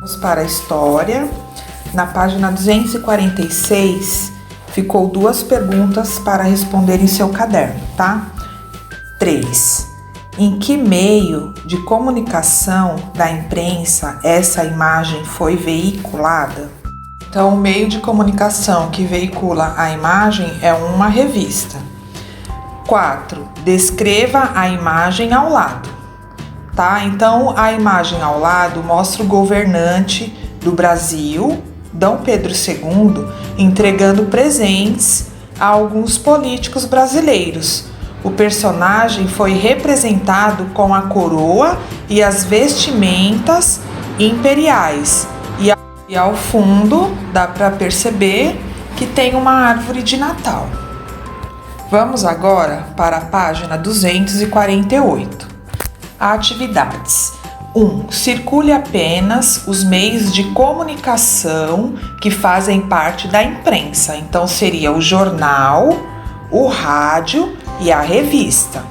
Vamos para a história. Na página 246, ficou 2 perguntas para responder em seu caderno, tá? 3. Em que meio de comunicação da imprensa essa imagem foi veiculada? Então, o meio de comunicação que veicula a imagem é uma revista. 4. Descreva a imagem ao lado. Tá? Então, a imagem ao lado mostra o governante do Brasil, Dom Pedro II, entregando presentes a alguns políticos brasileiros. O personagem foi representado com a coroa e as vestimentas imperiais. E ao fundo dá para perceber que tem uma árvore de Natal. Vamos agora para a página 248. Atividades. 1. Circule apenas os meios de comunicação que fazem parte da imprensa. Então, seria o jornal, o rádio e a revista.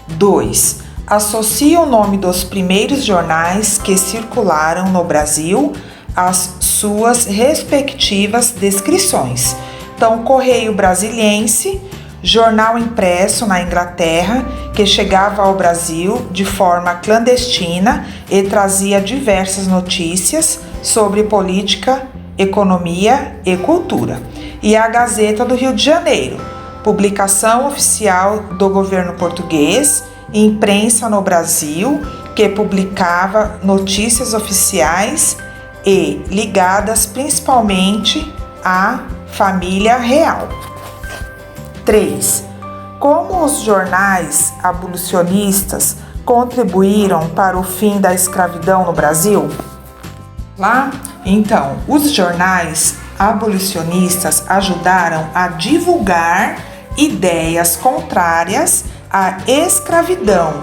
2. Associe o nome dos primeiros jornais que circularam no Brasil às suas respectivas descrições. Então, Correio Brasiliense, jornal impresso na Inglaterra que chegava ao Brasil de forma clandestina e trazia diversas notícias sobre política, economia e cultura. E a Gazeta do Rio de Janeiro, publicação oficial do governo português e imprensa no Brasil que publicava notícias oficiais e ligadas principalmente à família real. 3. Como os jornais abolicionistas contribuíram para o fim da escravidão no Brasil? Então, os jornais abolicionistas ajudaram a divulgar ideias contrárias à escravidão,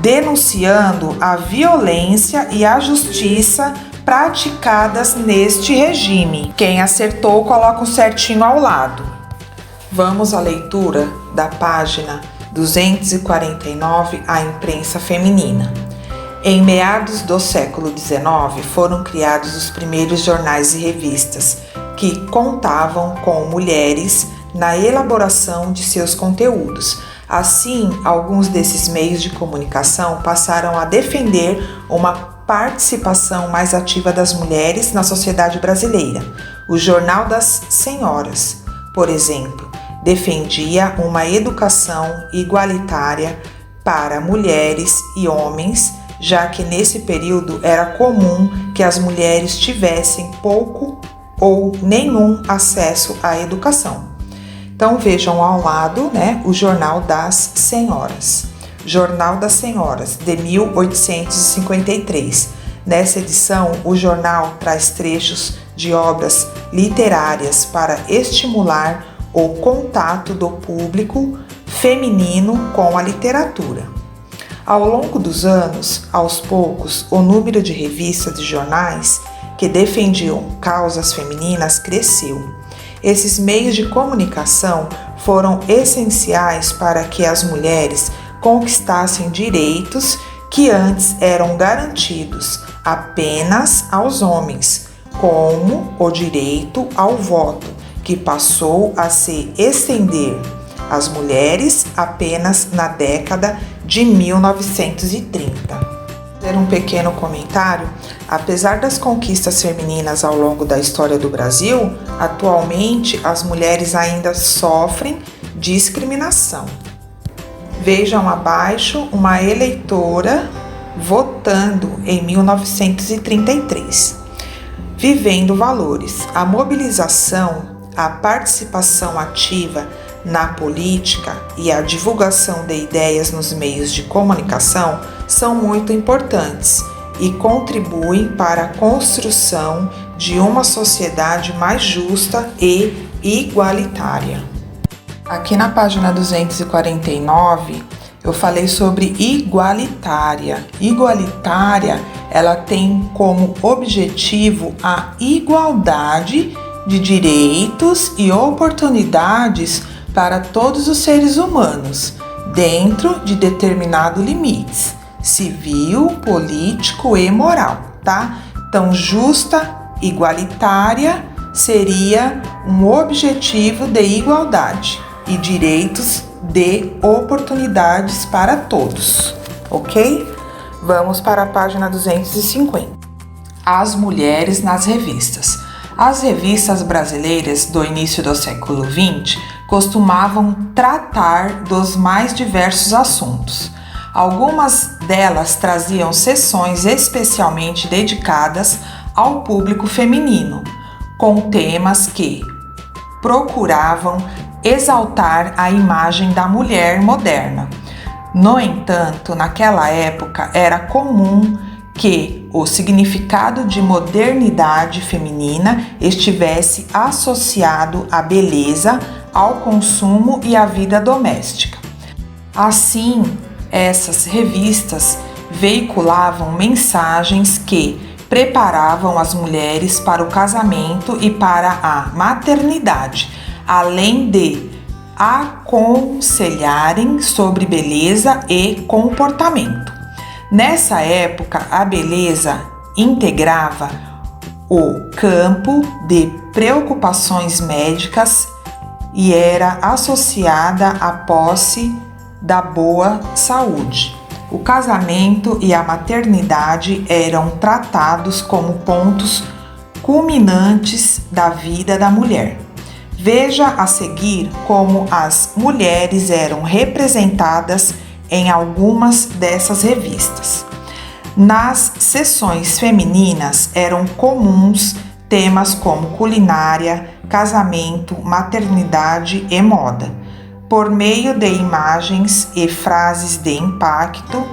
denunciando a violência e a justiça praticadas neste regime. Quem acertou, coloca um certinho ao lado. Vamos à leitura da página 249, a imprensa feminina. Em meados do século XIX, foram criados os primeiros jornais e revistas que contavam com mulheres na elaboração de seus conteúdos. Assim, alguns desses meios de comunicação passaram a defender uma participação mais ativa das mulheres na sociedade brasileira. O Jornal das Senhoras, por exemplo, defendia uma educação igualitária para mulheres e homens, já que nesse período era comum que as mulheres tivessem pouco ou nenhum acesso à educação. Então vejam ao lado, o Jornal das Senhoras. Jornal das Senhoras, de 1853. Nessa edição, o jornal traz trechos de obras literárias para estimular o contato do público feminino com a literatura. Ao longo dos anos, aos poucos, o número de revistas e jornais que defendiam causas femininas cresceu. Esses meios de comunicação foram essenciais para que as mulheres conquistassem direitos que antes eram garantidos apenas aos homens, como o direito ao voto, que passou a se estender às mulheres apenas na década de 1930. Fazer um pequeno comentário: apesar das conquistas femininas ao longo da história do Brasil, atualmente as mulheres ainda sofrem discriminação. Vejam abaixo uma eleitora votando em 1933. Vivendo valores. A mobilização, a participação ativa na política e a divulgação de ideias nos meios de comunicação são muito importantes e contribuem para a construção de uma sociedade mais justa e igualitária. Aqui na página 249, eu falei sobre igualitária. Igualitária, ela tem como objetivo a igualdade de direitos e oportunidades para todos os seres humanos, dentro de determinados limites, civil, político e moral, tá? Então, justa, igualitária, seria um objetivo de igualdade e direitos de oportunidades para todos, ok? Vamos para a página 250. As mulheres nas revistas. As revistas brasileiras do início do século XX costumavam tratar dos mais diversos assuntos. Algumas delas traziam seções especialmente dedicadas ao público feminino, com temas que procuravam exaltar a imagem da mulher moderna. No entanto, naquela época era comum que o significado de modernidade feminina estivesse associado à beleza, ao consumo e à vida doméstica. Assim, essas revistas veiculavam mensagens que preparavam as mulheres para o casamento e para a maternidade, além de aconselharem sobre beleza e comportamento. Nessa época, a beleza integrava o campo de preocupações médicas e era associada à posse da boa saúde. O casamento e a maternidade eram tratados como pontos culminantes da vida da mulher. Veja a seguir como as mulheres eram representadas em algumas dessas revistas. Nas seções femininas eram comuns temas como culinária, casamento, maternidade e moda. Por meio de imagens e frases de impacto,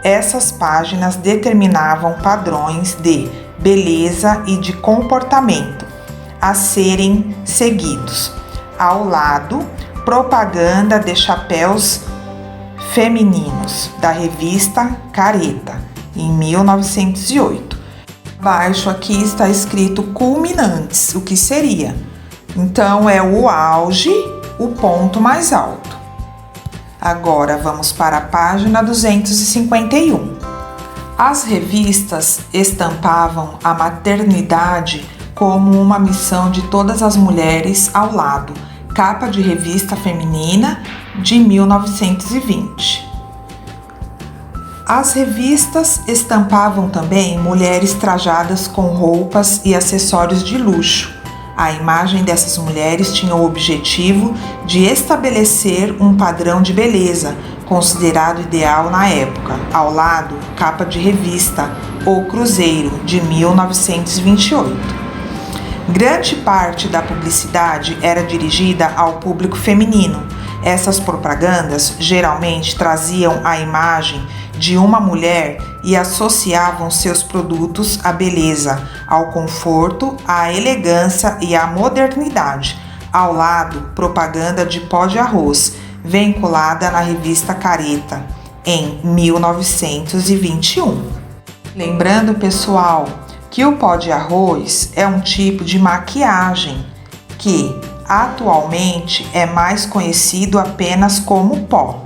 essas páginas determinavam padrões de beleza e de comportamento a serem seguidos. Ao lado, propaganda de chapéus femininos da revista Careta, em 1908. Abaixo aqui está escrito culminantes, o que seria? Então é o auge, o ponto mais alto. Agora vamos para a página 251. As revistas estampavam a maternidade como uma missão de todas as mulheres ao lado. Capa de revista feminina de 1920. As revistas estampavam também mulheres trajadas com roupas e acessórios de luxo. A imagem dessas mulheres tinha o objetivo de estabelecer um padrão de beleza considerado ideal na época. Ao lado, capa de revista O Cruzeiro, de 1928. Grande parte da publicidade era dirigida ao público feminino. Essas propagandas geralmente traziam a imagem de uma mulher e associavam seus produtos à beleza, ao conforto, à elegância e à modernidade. Ao lado, propaganda de pó de arroz, vinculada na revista Careta, em 1921. Lembrando, pessoal, que o pó de arroz é um tipo de maquiagem que atualmente é mais conhecido apenas como pó.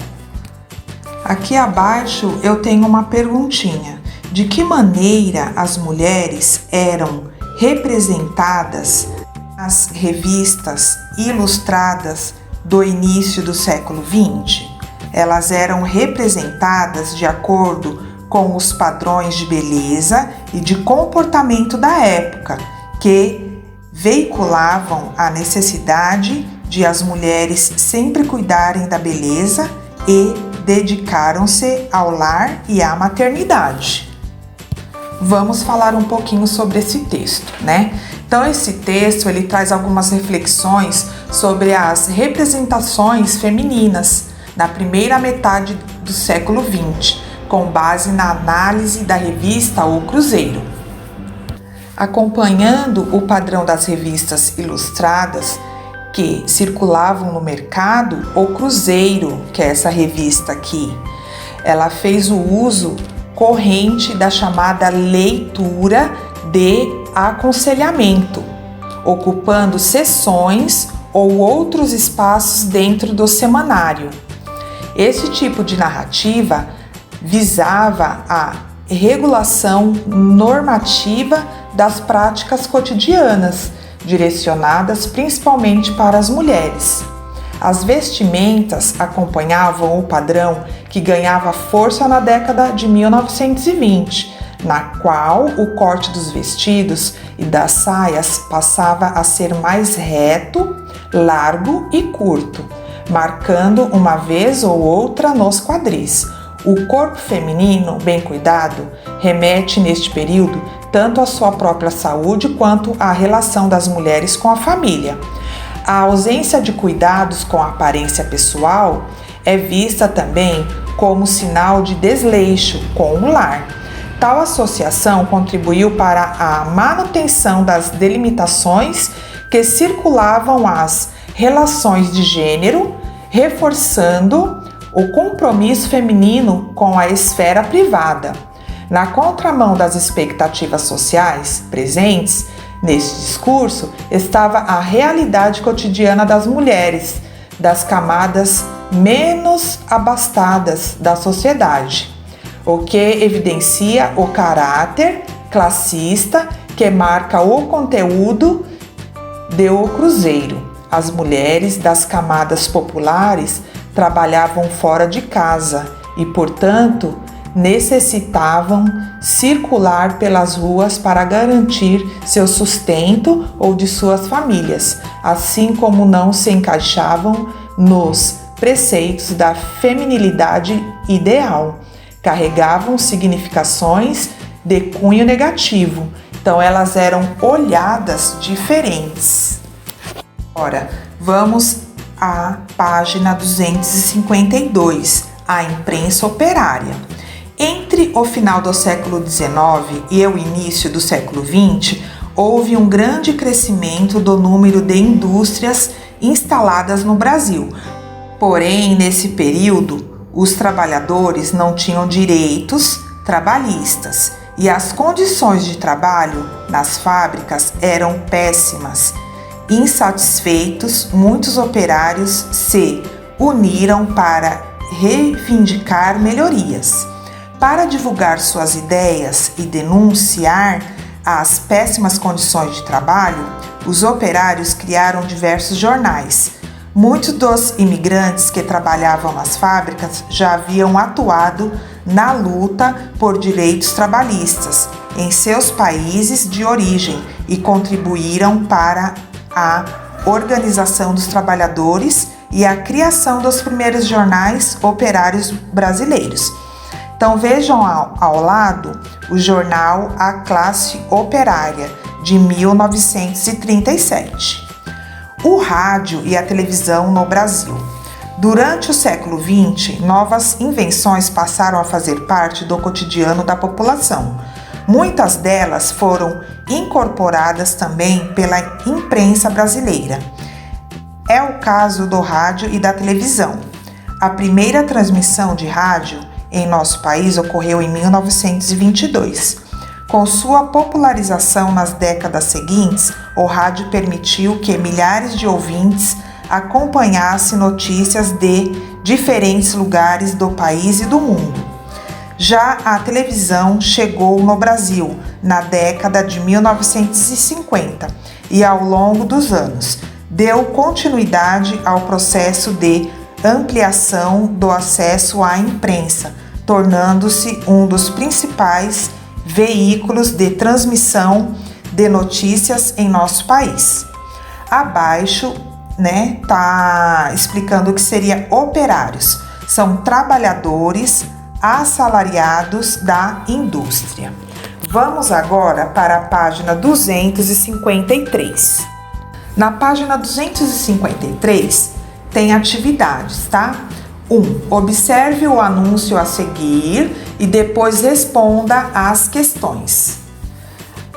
Aqui abaixo eu tenho uma perguntinha. De que maneira as mulheres eram representadas nas revistas ilustradas do início do século XX? Elas eram representadas de acordo com os padrões de beleza e de comportamento da época, que veiculavam a necessidade de as mulheres sempre cuidarem da beleza e dedicaram-se ao lar e à maternidade. Vamos falar um pouquinho sobre esse texto, né? Então, esse texto ele traz algumas reflexões sobre as representações femininas na primeira metade do século XX, com base na análise da revista O Cruzeiro. Acompanhando o padrão das revistas ilustradas que circulavam no mercado, O Cruzeiro, que é essa revista aqui, ela fez o uso corrente da chamada leitura de aconselhamento, ocupando seções ou outros espaços dentro do semanário. Esse tipo de narrativa visava a regulação normativa das práticas cotidianas, direcionadas principalmente para as mulheres. As vestimentas acompanhavam o padrão que ganhava força na década de 1920, na qual o corte dos vestidos e das saias passava a ser mais reto, largo e curto, marcando uma vez ou outra nos quadris. O corpo feminino, bem cuidado, remete neste período tanto à sua própria saúde quanto à relação das mulheres com a família. A ausência de cuidados com a aparência pessoal é vista também como sinal de desleixo com o lar. Tal associação contribuiu para a manutenção das delimitações que circulavam as relações de gênero, reforçando o compromisso feminino com a esfera privada. Na contramão das expectativas sociais presentes neste discurso estava a realidade cotidiana das mulheres, das camadas menos abastadas da sociedade, o que evidencia o caráter classista que marca o conteúdo de O Cruzeiro. As mulheres das camadas populares trabalhavam fora de casa e, portanto, necessitavam circular pelas ruas para garantir seu sustento ou de suas famílias, assim como não se encaixavam nos preceitos da feminilidade ideal. Carregavam significações de cunho negativo, então elas eram olhadas diferentes. Agora, vamos à página 252, a imprensa operária. Entre o final do século XIX e o início do século XX, houve um grande crescimento do número de indústrias instaladas no Brasil. Porém, nesse período, os trabalhadores não tinham direitos trabalhistas e as condições de trabalho nas fábricas eram péssimas. Insatisfeitos, muitos operários se uniram para reivindicar melhorias. Para divulgar suas ideias e denunciar as péssimas condições de trabalho, os operários criaram diversos jornais. Muitos dos imigrantes que trabalhavam nas fábricas já haviam atuado na luta por direitos trabalhistas em seus países de origem e contribuíram para a organização dos trabalhadores e a criação dos primeiros jornais operários brasileiros. Então vejam ao lado o jornal A Classe Operária, de 1937. O rádio e a televisão no Brasil. Durante o século XX, novas invenções passaram a fazer parte do cotidiano da população. Muitas delas foram incorporadas também pela imprensa brasileira. É o caso do rádio e da televisão. A primeira transmissão de rádio em nosso país ocorreu em 1922. Com sua popularização nas décadas seguintes, o rádio permitiu que milhares de ouvintes acompanhassem notícias de diferentes lugares do país e do mundo. Já a televisão chegou no Brasil na década de 1950 e, ao longo dos anos, deu continuidade ao processo de ampliação do acesso à imprensa, tornando-se um dos principais veículos de transmissão de notícias em nosso país. Abaixo, tá explicando o que seria operários. São trabalhadores assalariados da indústria. Vamos agora para a página 253. Na página 253 tem atividades, tá? 1. Observe o anúncio a seguir e depois responda às questões.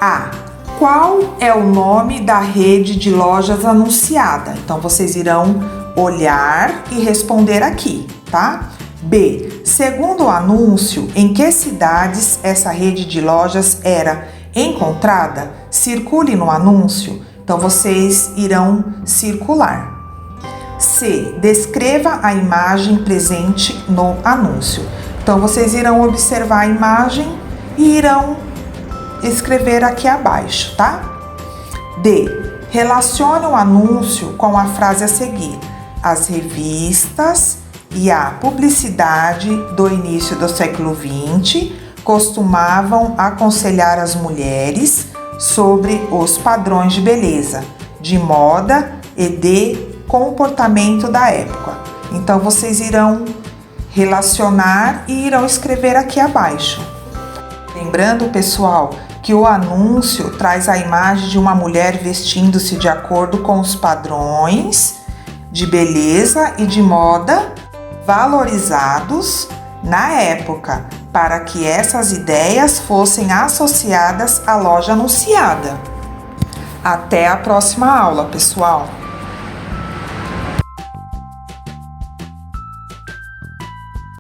A. Qual é o nome da rede de lojas anunciada? Então, vocês irão olhar e responder aqui, tá? B. Segundo o anúncio, em que cidades essa rede de lojas era encontrada? Circule no anúncio. Então, vocês irão circular. C. Descreva a imagem presente no anúncio. Então, vocês irão observar a imagem e irão escrever aqui abaixo, tá? D. Relacione o anúncio com a frase a seguir. As revistas e a publicidade do início do século XX costumavam aconselhar as mulheres sobre os padrões de beleza, de moda e de comportamento da época. Então, vocês irão relacionar e irão escrever aqui abaixo. Lembrando, pessoal, que o anúncio traz a imagem de uma mulher vestindo-se de acordo com os padrões de beleza e de moda valorizados na época, para que essas ideias fossem associadas à loja anunciada. Até a próxima aula, pessoal!